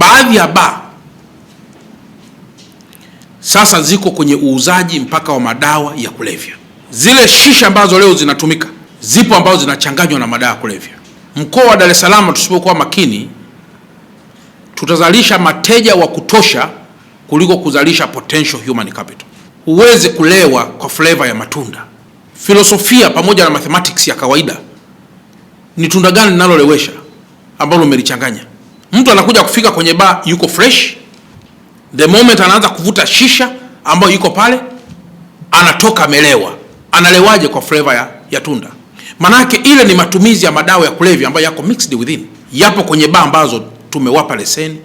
baadhi ya baa sasa ziko kwenye uuzaji mpaka wa madawa ya kulevya. Zile shisha ambazo leo zinatumika, zipo ambazo zinachanganywa na madawa ya kulevya. Mkoa wa Dar es Salaam tusipokuwa makini, tutazalisha mateja wa kutosha kuliko kuzalisha potential human capital. Huwezi kulewa kwa flavor ya matunda. Filosofia pamoja na mathematics ya kawaida, ni tunda gani linalolewesha ambalo umelichanganya? Mtu anakuja kufika kwenye bar yuko fresh, the moment anaanza kuvuta shisha ambayo yuko pale, anatoka amelewa. Analewaje kwa flavor ya tunda? Manake ile ni matumizi ya madawa ya kulevya ambayo yako mixed within. Yapo kwenye bar ambazo tumewapa leseni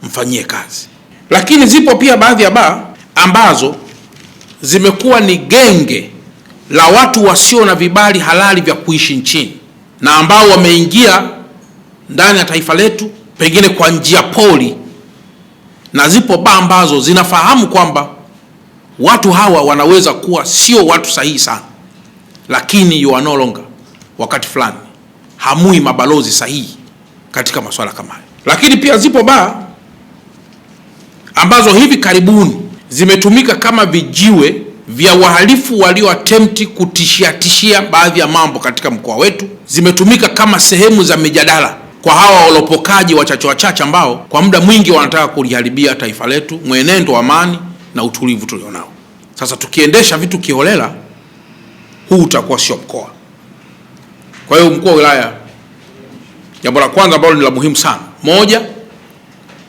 mfanyie kazi. Lakini zipo pia baadhi ya bar ambazo zimekuwa ni genge la watu wasio na vibali halali vya kuishi nchini, na ambao wameingia ndani ya taifa letu pengine kwa njia poli, na zipo baa ambazo zinafahamu kwamba watu hawa wanaweza kuwa sio watu sahihi sana, lakini you are no longer, wakati fulani hamui mabalozi sahihi katika masuala kama haya. Lakini pia zipo baa ambazo hivi karibuni zimetumika kama vijiwe vya wahalifu walio attempt kutishia baadhi ya mambo katika mkoa wetu. Zimetumika kama sehemu za mijadala kwa hawa walopokaji wachache ambao kwa muda mwingi wanataka kuliharibia taifa letu, mwenendo wa amani na utulivu tulionao. Sasa tukiendesha vitu kiholela, huu utakuwa sio mkoa. Kwa hiyo mkuu wa wilaya, jambo la kwanza ambalo ni la muhimu sana, moja,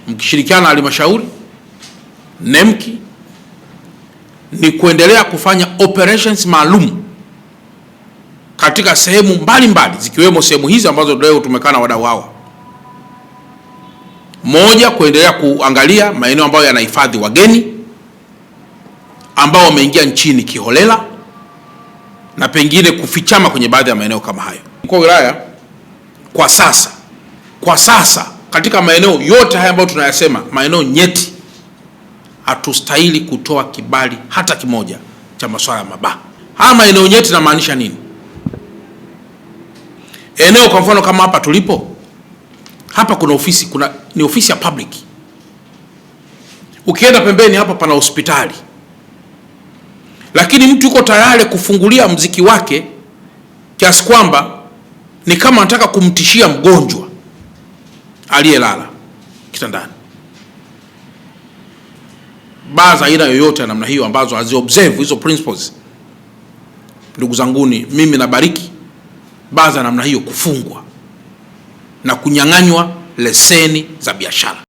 mkishirikiana na halmashauri NEMKI, ni kuendelea kufanya operations maalum katika sehemu mbalimbali, zikiwemo sehemu hizi ambazo leo tumekaa na wadau hawa. Moja, kuendelea kuangalia maeneo ambayo yanahifadhi wageni ambao wameingia nchini kiholela na pengine kufichama kwenye baadhi ya maeneo kama hayo. Mkuu wa wilaya, kwa sasa katika maeneo yote haya ambayo tunayasema, maeneo nyeti, hatustahili kutoa kibali hata kimoja cha masuala ya mabaa. Haya maeneo nyeti namaanisha nini? Eneo kwa mfano kama hapa tulipo, hapa kuna ofisi, ni ofisi ya public. Ukienda pembeni hapa pana hospitali. Lakini mtu yuko tayari kufungulia mziki wake kiasi kwamba ni kama anataka kumtishia mgonjwa aliyelala kitandani. Baa za aina yoyote ya namna hiyo ambazo haziobserve hizo principles, ndugu zanguni, mimi nabariki baa za namna hiyo kufungwa na kunyang'anywa leseni za biashara.